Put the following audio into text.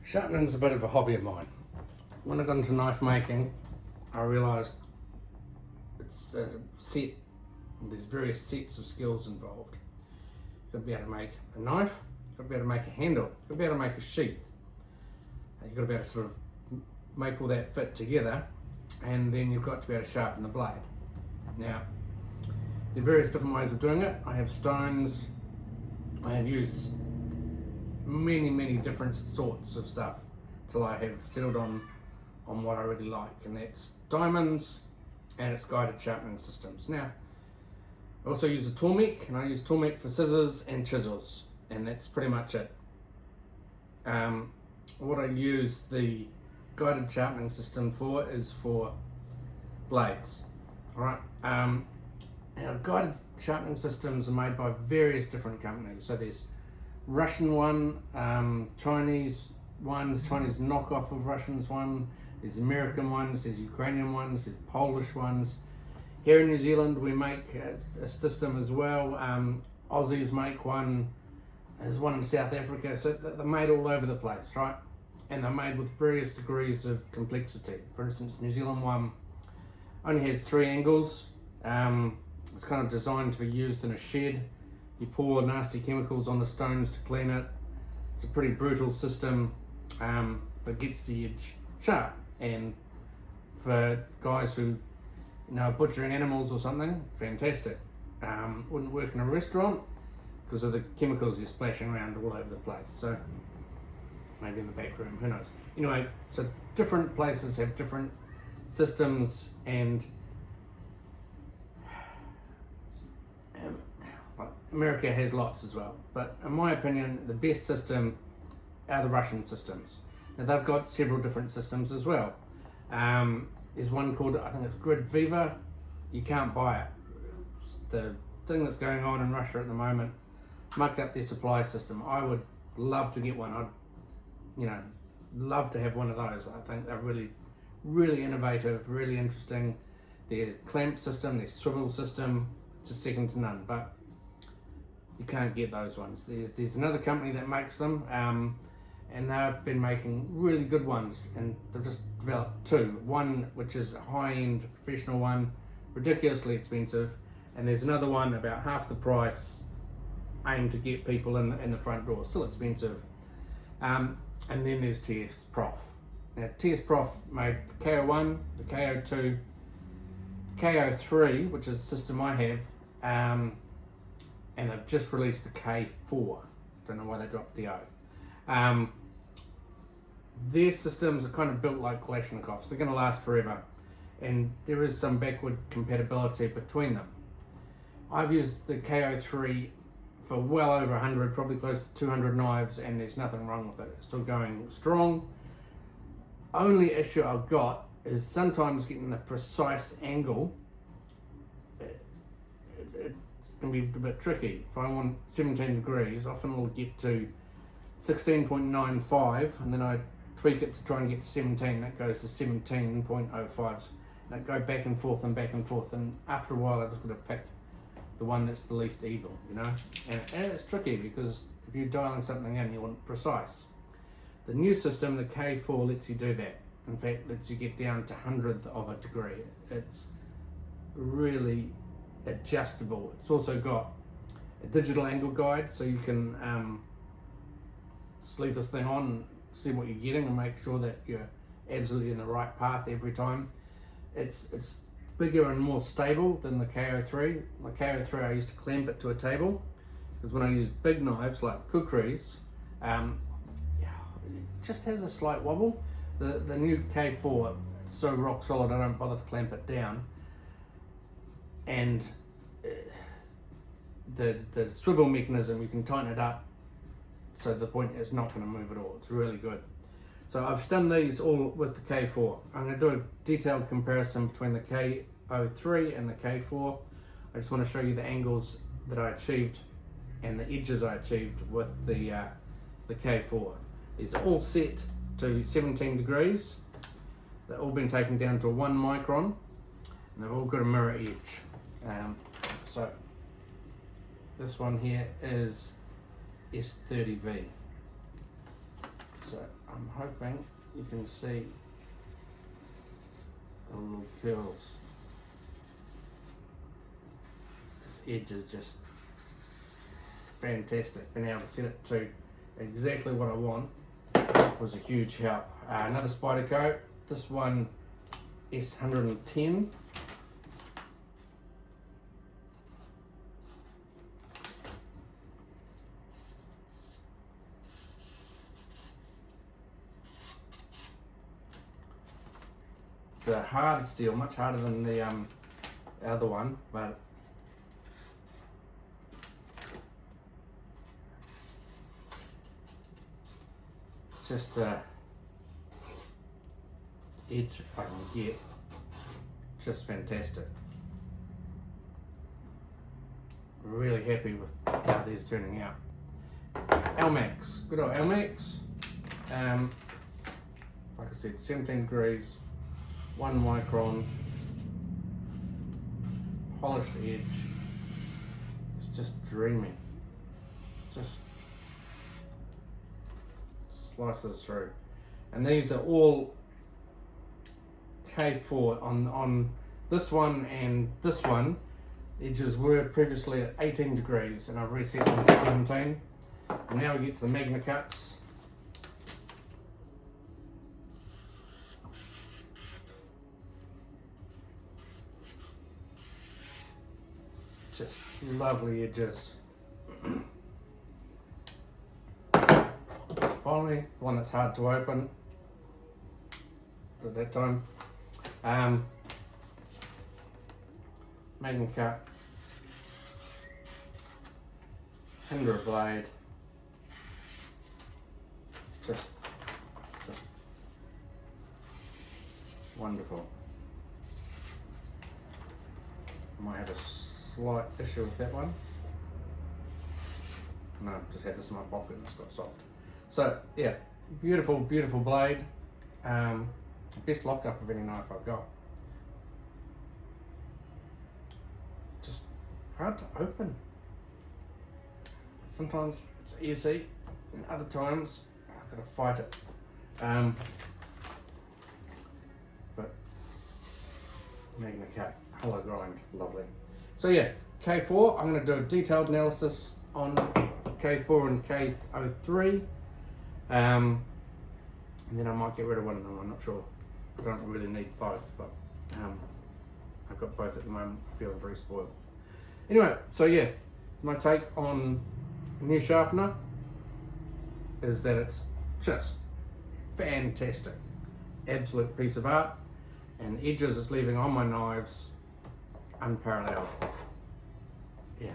Sharpening's a bit of a hobby of mine. When I got into knife making, I realised it's a set, there's various sets of skills involved. You've got to be able to make a knife, you've got to be able to make a handle, you've got to be able to make a sheath. You've got to be able to sort of make all that fit together, and then you've got to be able to sharpen the blade. Now, there are various different ways of doing it. I have stones, I have used many different sorts of stuff till I have settled on what I really like, and that's diamonds and it's guided sharpening systems. Now, I also use a Tormek, and I use Tormek for scissors and chisels, and that's pretty much it. What I use the guided sharpening system for is for blades. Alright, now guided sharpening systems are made by various different companies. So there's Russian one, Chinese ones, Chinese knockoff of Russians one, there's American ones, there's Ukrainian ones, there's Polish ones. Here in New Zealand we make a system as well. Aussies make one, there's one in South Africa, so they're made all over the place, right? And they're made with various degrees of complexity. For instance, New Zealand one only has 3 angles. It's kind of designed to be used in a shed. You pour nasty chemicals on the stones to clean it. It's a pretty brutal system, but gets the edge sharp. And for guys who are butchering animals or something, fantastic. Wouldn't work in a restaurant because of the chemicals you're splashing around all over the place. So maybe in the back room, who knows. Anyway, so different places have different systems, and America has lots as well. But in my opinion, the best system are the Russian systems. Now they've got several different systems as well. There's one called, I think it's Grid Viva. You can't buy it. The thing that's going on in Russia at the moment mucked up their supply system. I would love to get one. I'd love to have one of those. I think they're really innovative, really interesting. Their clamp system, their swivel system, just second to none. But you can't get those ones. There's another company that makes them, and they've been making really good ones, and they've just developed 2. One which is a high-end professional one, ridiculously expensive, and there's another one about half the price, aimed to get people in the front door, still expensive. And then there's TS Prof. Now TS Prof made the KO1, the KO2, KO3, which is the system I have, and they've just released the K4. Don't know why they dropped the O. Their systems are kind of built like Kalashnikovs. They're going to last forever, and there is some backward compatibility between them. I've used the KO3 for well over 100, probably close to 200 knives, and there's nothing wrong with it. It's still going strong. Only issue I've got is sometimes getting the precise angle. It's going to be a bit tricky. If I want 17 degrees, often it'll get to 16.95, and then I tweak it to try and get to 17. That goes to 17.05. And I go back and forth, and after a while I've just got to pick the one that's the least evil, And it's tricky because if you're dialing something in, you want precise. The new system, the K4, lets you do that. In fact, lets you get down to 100th of a degree. It's really adjustable. It's also got a digital angle guide, so you can sleeve this thing on and see what you're getting and make sure that you're absolutely in the right path every time. It's bigger and more stable than the KO3. My KO3, I used to clamp it to a table, because when I use big knives like kukris, it just has a slight wobble. The new K4, it's so rock solid I don't bother to clamp it down, and the swivel mechanism, you can tighten it up so the point is not going to move at all. It's really good. So I've done these all with the K4. I'm going to do a detailed comparison between the KO3 and the K4. I just want to show you the angles that I achieved and the edges I achieved with the K4. These are all set to 17 degrees. They've all been taken down to 1 micron, and they've all got a mirror edge. So this one here is S30V. So I'm hoping you can see the little curls. This edge is just fantastic. Being able to set it to exactly what I want was a huge help. Another Spyderco, this one S110. It's a hard steel, much harder than the other one, but just edge I can get, just fantastic. Really happy with how these turning out. Elmax, good old Elmax. Like I said, 17 degrees, 1 micron, polished edge. It's just dreamy. Just slices through. And these are all K4 on this one and this one. Edges were previously at 18 degrees and I've reset them to 17. And now we get to the Magna Cuts. Just lovely edges. Finally, one that's hard to open at that time. Magna Cut, hinder of blade, just wonderful. Might have a slight issue with that one. No, just had this in my pocket and it's got soft. So yeah, beautiful, beautiful blade. Best lockup of any knife I've got. Just hard to open. Sometimes it's easy, and other times I've got to fight it. But Magna Cut, hollow grind, lovely. So yeah, K4, I'm going to do a detailed analysis on K4 and K03. And then I might get rid of one of them, I'm not sure. I don't really need both, but I've got both at the moment, feeling very spoiled. Anyway, so yeah, my take on new sharpener is that it's just fantastic. Absolute piece of art, and the edges it's leaving on my knives, unparalleled. Yeah.